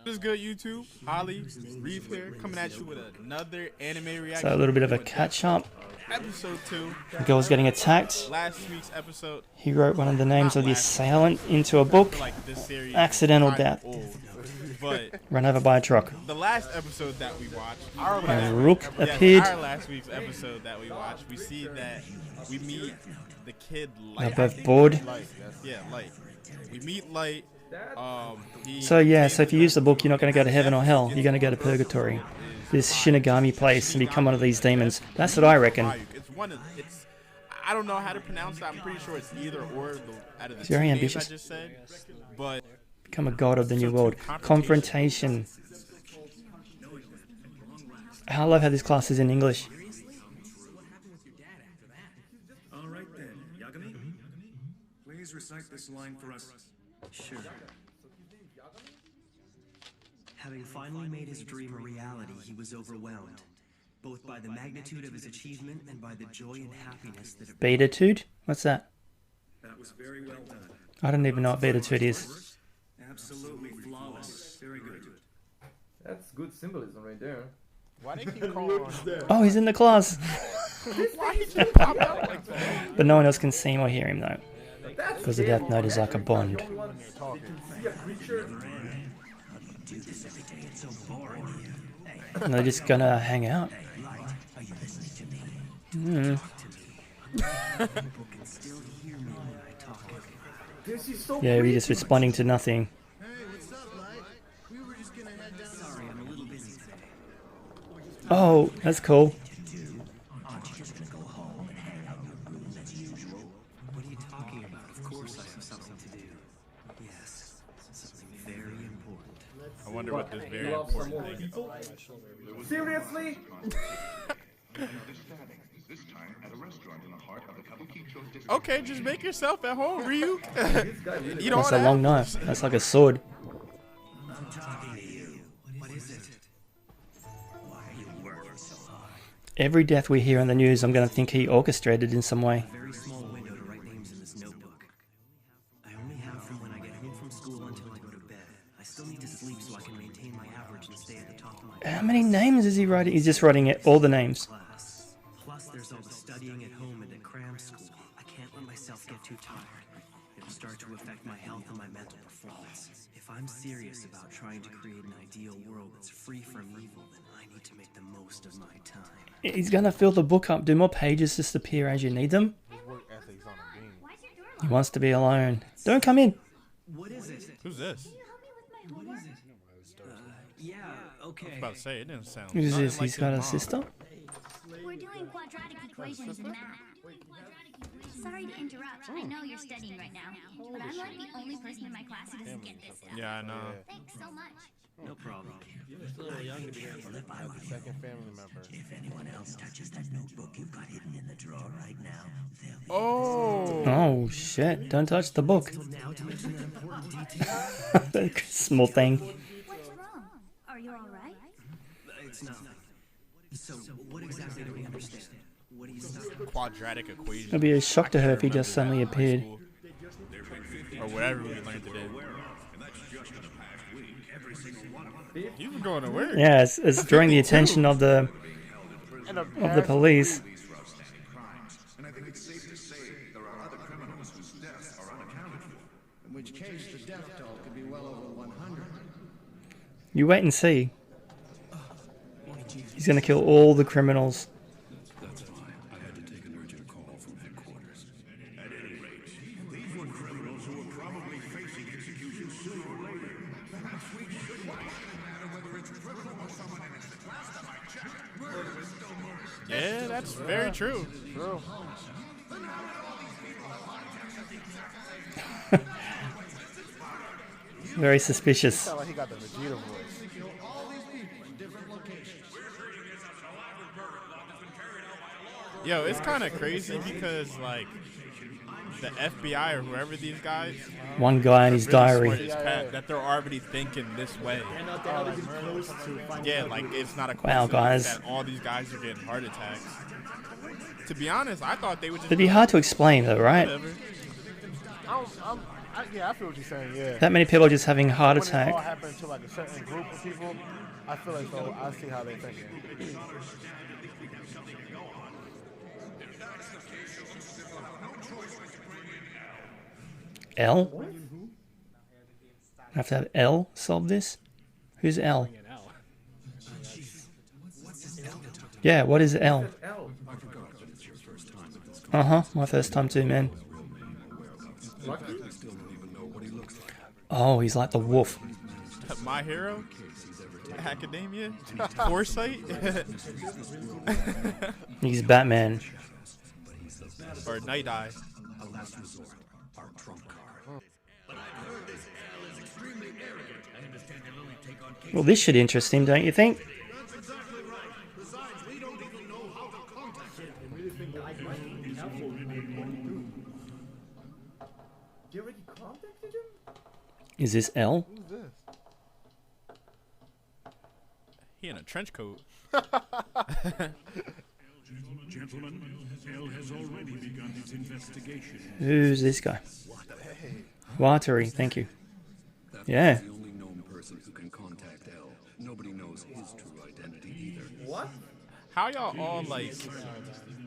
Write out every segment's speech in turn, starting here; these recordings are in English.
What is good, YouTube? Ollie, Reef here, coming at you with another anime reaction. So a little bit of a catch-up. Episode 2. The girl's getting attacked. Last week's episode. He wrote one of the names of the Not last assailant into a I book. feel like this series Accidental is kinda death. old, but Run over by a truck. the last episode that we watched, A rook appeared. our last week's episode that we watched, we see that we meet the kid Light. They're both bored. Yeah, Light. We meet Light. So yeah, so if you use the book, you're not going to go to heaven or hell. You're going to go to purgatory. This Shinigami place and become one of these demons. That's what I reckon. It's one of I don't know how to pronounce that. I'm pretty sure it's either or out of the It's two very names ambitious. I just said. But Become a god of the new world. Confrontation. I love how this class is in English. All right then, Yagami. Please recite this line for us. Sure. Having finally made his dream a reality, he was overwhelmed, both by the magnitude of his achievement and by the joy and happiness that it brought. Beatitude? What's that? That was very well done. I don't even know what beatitude is. Absolutely flawless. Very good. That's good symbolism right there. why they keep calling? Oh, he's in the class. Why he just pop out like that? But no one else can see him or hear him though. Because the Death Note is like a bond. And they're just gonna hang out. Hmm. Yeah, we're just responding to nothing. Oh, that's cool. What are you talking about? Of course I have something to do. Yes, something very important. I wonder what this very important thing is. Seriously? Okay, just make yourself at home, Ryu. You don't That's a long knife. That's like a sword. I'm talking to you. What is it? Why are you working so hard? Every death we hear on the news, I'm going to think he orchestrated in some way. A very small window to write names in this notebook. I only have from when I get home from school until I go to bed. I still need to sleep so I can maintain my average and stay at the top of my How many names is he writing? He's just writing it, all the names. class. Plus, there's all the studying at home and at cram school. I can't let myself get too tired. It'll start to affect my health and my mental performance. If I'm serious about trying to create an ideal world that's free from evil, then I need to make the most of my time. He's going to fill the book up. Do more pages just appear as you need them? He wants to be alone. Don't come in. What is it? Who's this? What is it? Yeah, okay. I was about to say, it didn't sound. Who's nothing this? like He's got his a mom. sister? We're doing quadratic equations in math. Sorry to interrupt. I know you're studying right now, but I'm like the only person in my class who doesn't get this stuff. Yeah, I know. Thanks so much. No problem. Oh, Oh, shit. Don't touch the book. Small thing. What's wrong? Are you all right? It's nothing. So, what exactly do we understand? What do you study? quadratic equation. It'd be a shock to her if he just suddenly appeared. Or whatever we learned today. You were going to work. Yeah, it's drawing the attention of the police. And I think it's safe to say there are other criminals whose deaths are unaccounted for. In which case, the death toll could be well over 100. You wait and see. He's gonna kill all the criminals. That's why I had to take an urgent call from headquarters. At any rate, these were criminals who were probably facing execution sooner or later. Perhaps we should watch. No matter whether it's criminal or someone innocent. Last time I checked, murder is still murder. Yeah, that's very true. Very suspicious. Sound like he got the Vegeta voice. Yo, it's kind of crazy because like the FBI or whoever these guys One guy in his really smart diary. as Pat, that they're already thinking this way. Yeah, like it's not a Wow, coincidence guys. that all these guys are getting heart attacks. To be honest, I thought they would just It'd be hard to explain though, right? whatever. Yeah, I feel what you're saying. Yeah. That many people are just having a heart When it all attack. happens to like a certain group of people, I feel as though I see how they're thinking. L? I have to have L solve this? Who's L? Yeah, what is L? Uh-huh, my first time too, man. Oh, he's like the wolf. My Hero? Academia? Foresight? He's Batman. Or Night Eye? Well, this should interest him, don't you think? You already contacted him? Is this L? Who's this? He in a trench coat. Gentlemen, L has already begun its investigation. Who's this guy? Watery, thank you. Yeah. The only known person who can contact L. Nobody knows his true identity either. What? How y'all all like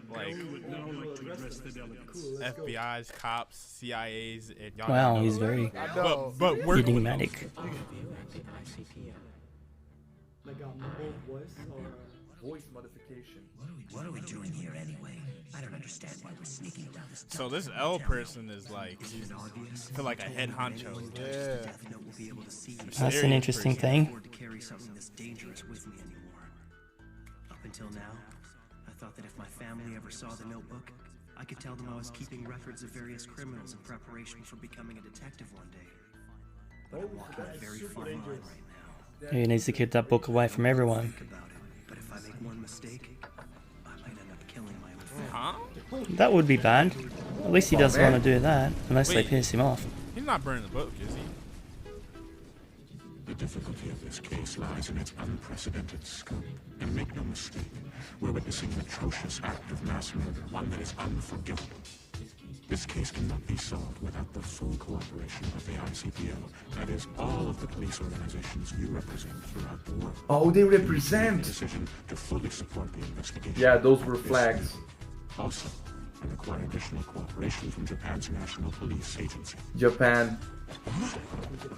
Would now like to address the delegates. FBI's, cops, CIA's, and y'all? Wow, don't know? he's very But we're enigmatic. Like a mumble voice or Voice modification. What are we doing here anyway? I don't understand why we're sneaking down this. so this L person is like, feel like a head honcho. Yeah. That's an interesting thing. To carry something this dangerous with me anymore. Up until now, I thought that if my family ever saw the notebook, I could tell them I was keeping records of various criminals in preparation for becoming a detective one day. But I'm walking a very fine line right now. He needs to keep that book away from everyone. Think about it, but if I make one mistake, I might end up killing my own family. Huh? That would be bad. At least he doesn't want to do that, unless they Wait. piss him off. He's not burning the book, is he? The difficulty of this case lies in its unprecedented scope. And make no mistake, we're witnessing an atrocious act of mass murder, one that is unforgivable. This case cannot be solved without the full cooperation of the ICPL, that is, all of the police organizations you represent throughout the world. Oh, they represent. Decision to fully support the investigation. Yeah, those were flags. Also, I require additional cooperation from Japan's National Police Agency. Japan.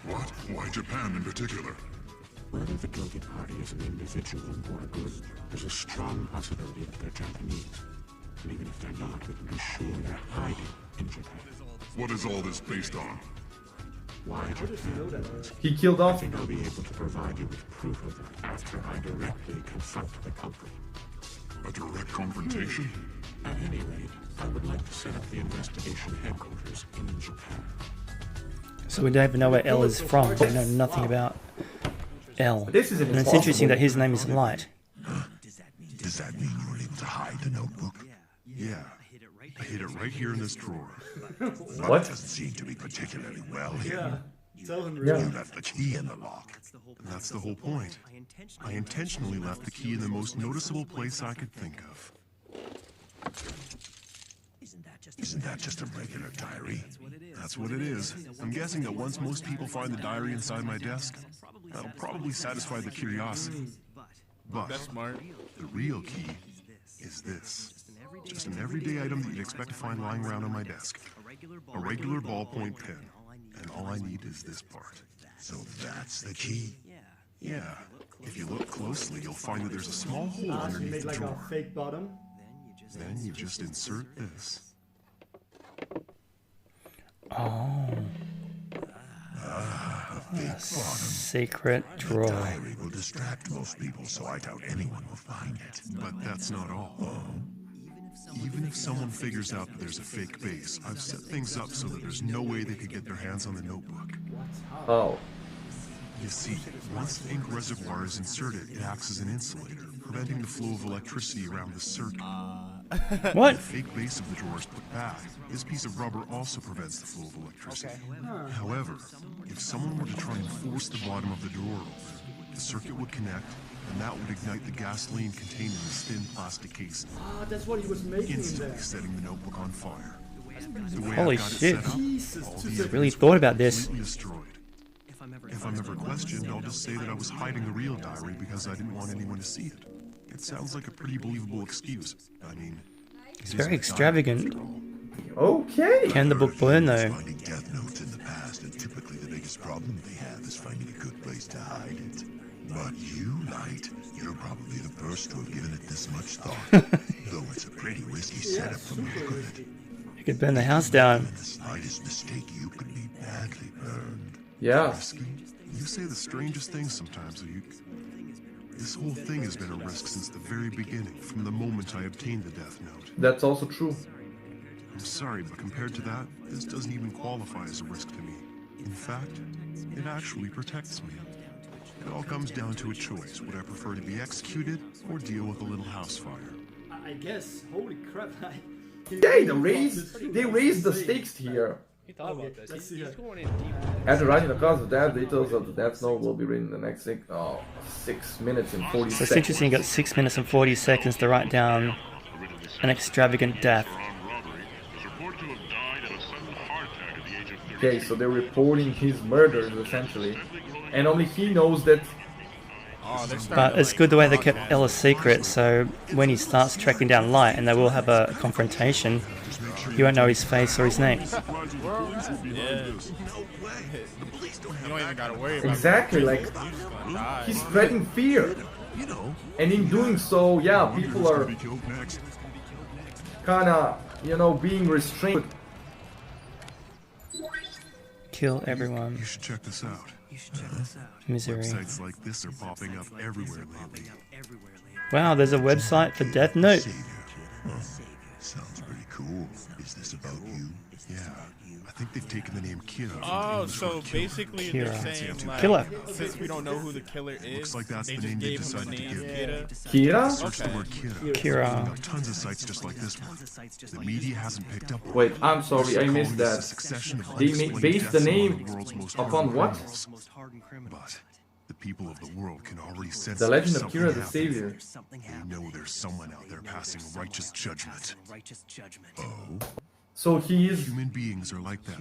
What? Why Japan in particular? Whether the guilty party is an individual or a group, there's a strong possibility that they're Japanese. And even if they're not, we can be sure they're hiding in Japan. What is all this based on? Why Japan? He killed I off. think I'll be able to provide you with proof of that after I directly confront the culprit. A direct confrontation? At any rate, I would like to set up the investigation headquarters in Japan. So we don't even know where L is from. We know nothing about L. This is And it's interesting that his name is Light. Does that mean you were able to hide the notebook? Yeah. I hid it right here in this drawer. What? Doesn't seem to be particularly well hidden. tell him Yeah. You left the key in the lock. That's the whole point. I intentionally left the key in the most noticeable place I could think of. Isn't that just a regular diary? That's what it is. I'm guessing that once most people find the diary inside my desk, that'll probably satisfy the curiosity. But That's smart. the real key is this. Just an everyday item that you'd expect to find lying around on my desk. A regular ballpoint pen. And all I need is this part. So that's the key? Yeah. If you look closely, you'll find that there's a small hole underneath made the like a drawer. fake bottom. Then you just insert this. Oh. A secret drawer. Diary will distract most people, so I doubt anyone will find it. But that's not all. Even if someone figures out that there's a fake base, I've set things up so that there's no way they could get their hands on the notebook. Oh. You see, once the ink reservoir is inserted, it acts as an insulator, preventing the flow of electricity around the circuit. What? The fake base of the drawer is put back. This piece of rubber also prevents the flow of electricity. However, if someone were to try and force the bottom of the drawer open, the circuit would connect, and that would ignite the gasoline contained in this thin plastic casing, Ah, that's what he was making in instantly there. setting the notebook on fire. The way Holy I've got it shit. set up, all these Really thought about this. completely destroyed. If I'm ever questioned, I'll just say that I was hiding the real diary because I didn't want anyone to see it. It sounds like a pretty believable excuse. I mean, It's very extravagant. Okay. Can the book burn though? finding death notes in the past, and typically the biggest problem they have is finding a good place to hide it. But you, Light, you're probably the first to have given it this much thought. Though it's a pretty risky setup from the look of it. You could burn the house down. The slightest mistake, you could be badly burned. Yeah. Risky? You say the strangest things sometimes, you. This whole thing has been a risk since the very beginning, from the moment I obtained the death note. That's also true. I'm sorry, but compared to that, this doesn't even qualify as a risk to me. In fact, it actually protects me. It all comes down to a choice. Would I prefer to be executed or deal with a little house fire? I guess. Holy crap! Yeah, they raised the stakes here. He thought about this. Let's see He's that. going in deep. After writing the cause of death, details of the death note will be written in the next 6 minutes and 40 So it's seconds. interesting, you got 6 minutes and 40 seconds to write down an extravagant death. Okay, so they're reporting his murders essentially, and only he knows that. But it's good the way they kept Ella's secret, so when he starts tracking down Light and they will have a confrontation, you won't know his face or his name. Yeah. You don't even gotta worry about Exactly, like he's spreading fear, and in doing so, yeah, people are kinda, being restrained. Kill everyone. You should check this out. Misery. Websites like this are popping up everywhere lately. Wow, there's a website for Death Note. Sounds pretty cool. Is this about you? Yeah. I think they've taken the name Kira. Oh, so basically they're Kira. saying like, Killer. since we don't know who the killer is, Looks like that's they the just name they gave him a decided to name, give. Kira? Search the word Kira. Kira. There are tons of sites just like this one. The media hasn't picked up. Wait, I'm sorry, I missed that. They based the name upon what? But the people of the world can already sense The Legend of something Kira the happening. Savior. They know there's someone out there passing righteous judgment. Oh. So he is. Human beings are like that.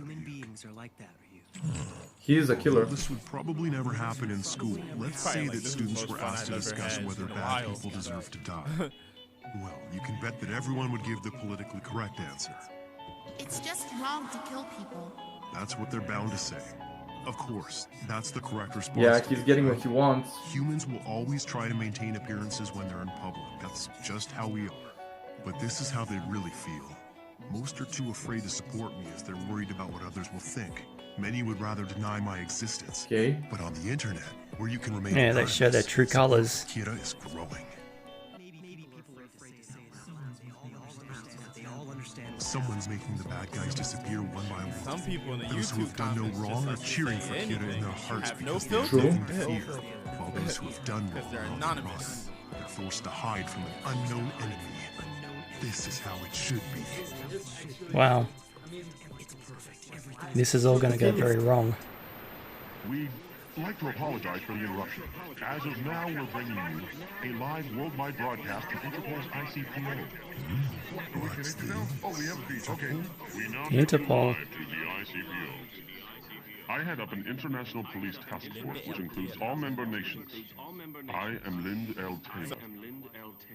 He is a killer. This would probably never happen in school. Let's say that students were asked to discuss whether bad people deserve to die. Well, you can bet that everyone would give the politically correct answer. It's just wrong to kill people. That's what they're bound to say. Of course, that's the correct response. Yeah, he's getting what he wants. Humans will always try to maintain appearances when they're in public. That's just how we are. But this is how they really feel. Most are too afraid to support me as they're worried about what others will think. Many would rather deny my existence. Okay. But on the internet, where you can remain Yeah, they show their true colors. Kira is growing. Someone's making the bad guys disappear one by one. Some people in the Those who YouTube have done no comments wrong are just cheering say for Kira anything. in their hearts Have no because they're filter. living in fear. While those who have done Because they're wrong anonymous. they're forced to hide from an unknown enemy. This is how it should be. Wow. This is all going to go very wrong. We'd like to apologize for the interruption. As of now, we're bringing you a live worldwide broadcast to Interpol's ICPO. What's the... Oh, we have these. Okay. We now Interpol. live to the ICPO. I head up an international police task force which includes all member nations. I am Lind L. Taylor,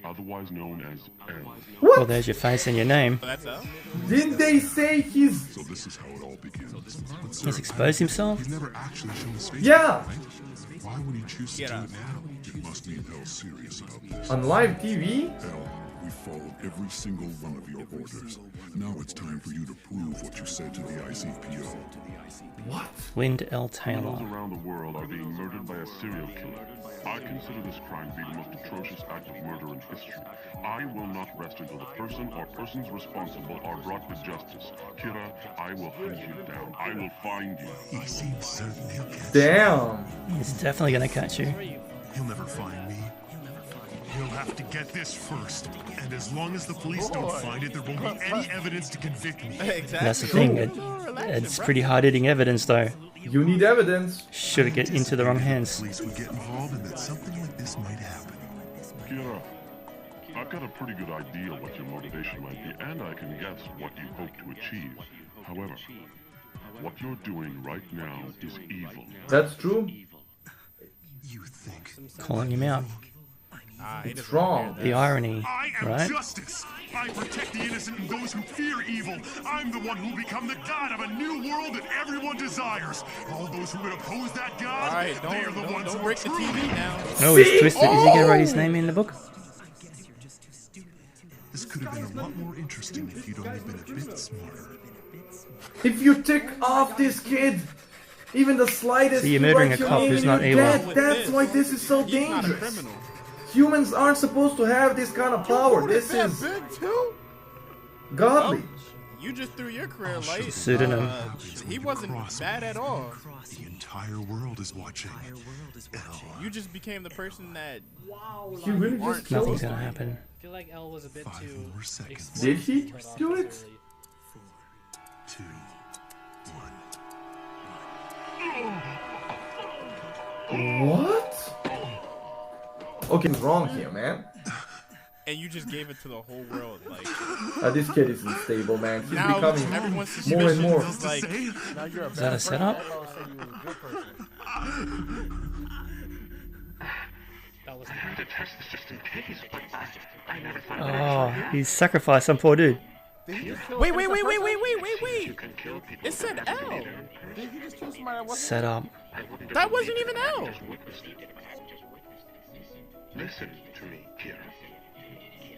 otherwise known as L. Well, there's your face and your name. Didn't they say he's... So this is how it all begins. He's exposed himself? He's never actually shown his face. Yeah! Why would he choose to do it now? It must mean L's serious about this. On live TV? L, we followed every single one of your orders. Now it's time for you to prove what you said to the ICPO. What? Lind L. Criminals Taylor. around the world are being murdered by a serial killer. I consider this crime to be the most atrocious act of murder in history. I will not rest until the person or persons responsible are brought to justice. Kira, I will hunt you down. I will find you. He seems certain he'll catch Damn. He's definitely going to catch you. He'll never find me. He'll have to get this first. And as long as the police don't find it, there won't be any evidence to convict me. That's the thing. It's pretty hard-hitting evidence, though. You need evidence. Should it get into the wrong hands? Police would get involved and that something like this might happen. Kira, I've got a pretty good idea what your motivation might be, and I can guess what you hope to achieve. However, what you're doing right now is evil. That's true. Calling him out. It's wrong. The irony, I am right? justice. I protect the innocent and those who fear evil. I'm the one who will become the god of a new world that everyone desires. All those who would oppose that god, All right, they are the ones don't who break the TV now. Oh, he's twisted. Is he gonna write his name in the book? This could have been a lot more interesting if you'd only been a bit smarter. If you tick off this kid, even the slightest, So you're murdering a cop who's not evil. That's why this is so dangerous. Humans aren't supposed to have this kind of power. This is godly. You just threw your career light. Pseudonym. He wasn't bad at all. The entire world is watching. You just became the person that. Wow. He really just killed Nothing's him. gonna happen. I feel like L was a bit too. Did he do it? 2, 1. What? Okay, what's wrong here, man? And you just gave it to the whole world, like. This kid is unstable, man. He's Now becoming everyone's more and more. is like. Is that a setup? I had to test this just in case, but I never thought. Oh, he's sacrificed some poor dude. Wait! It said L. Set up. That wasn't even L. Listen to me, Kira.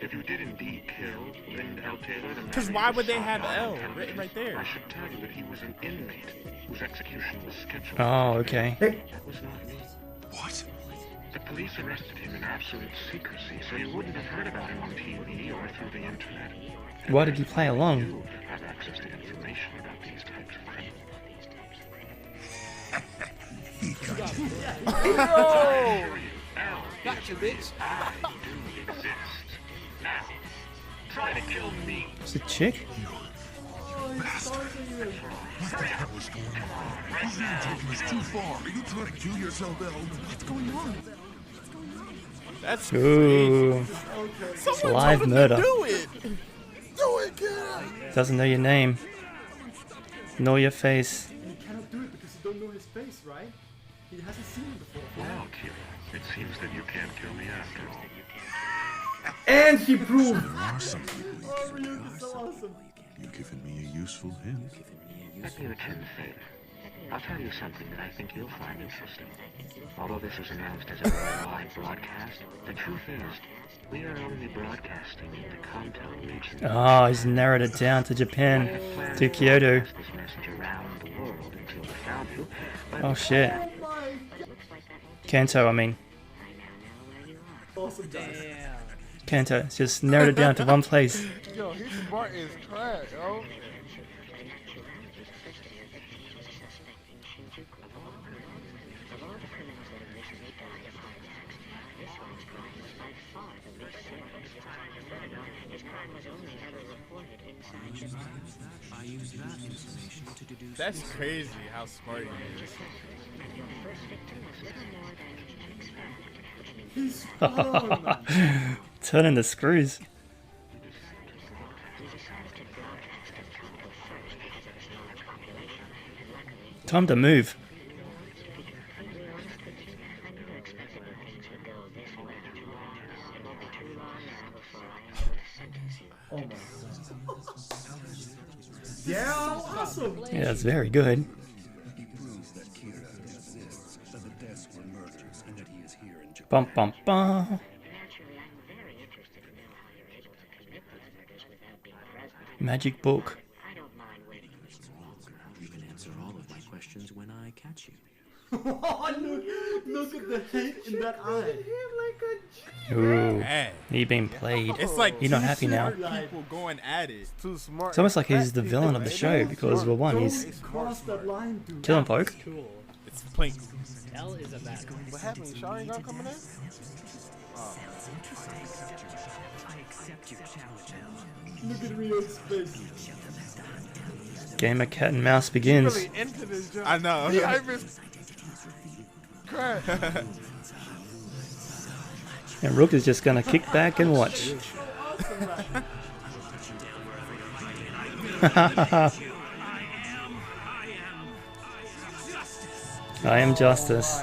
If you did indeed kill Lind L. Taylor, Because why would they have L written right there? I should tell you that he was an inmate whose execution was scheduled. Oh, okay. That was not me. What? The police arrested him in absolute secrecy, so you wouldn't have heard about him on TV or through the internet. Why did you play along? You have access to information about these types of criminals. Gotcha, bitch. I do exist. Now, try to kill me. It's a chick? What the hell is going on? This isn't taking us too far. Are you trying to kill yourself, El? What's going on? That's Ooh. Someone Live told him murder. to do it. Do it, kid. Doesn't know your name. Know your face. And he cannot do it because you don't know his face, right? He hasn't seen him before. Well, Kira, it seems that you can't kill me after all. And he proved. There are some people you Oh, can Ryuk kill. is so awesome. You've given me a useful hint. Let me return the favor. I'll tell you something that I think you'll find interesting. Although this is announced as a worldwide broadcast, the truth is, we are only broadcasting in the Kanto region. Oh, he's narrowed it down to Japan, to Kyoto. This message around the world until we found you. But Oh shit. Kanto, I mean. Awesome guys. Damn. Kanto, it's just narrowed it down to one place. Yo, his smart is trash, yo. That's crazy how smart he is. He's spot on, man. Turning the screws. Time to move. Oh my god. Yeah. So awesome. Yeah, it's very good. He proves that Kira exists, that the deaths were murders, and that he is here in Japan. Bum bum bum. Naturally, I'm very interested to know how you're able to commit those murders without being present. Magic book. I don't mind waiting a little longer. You can answer all of my questions when I catch you. Look at the hate in that eye. Ooh, Man. he been played. It's like You're not two happy now. smart people going at it. Too smart. It's almost like he's the villain of the show because, well, one, he's Cross that line, dude. killing folk. Cool. It's plain. L is a bad one. What happened? Sharingan coming in? I accept your challenge, El. Look at Ryuk's face. Game of cat and mouse begins. Really into this job. I know. Yeah, I missed. Crap. And Rook is just gonna kick back and watch. I am justice.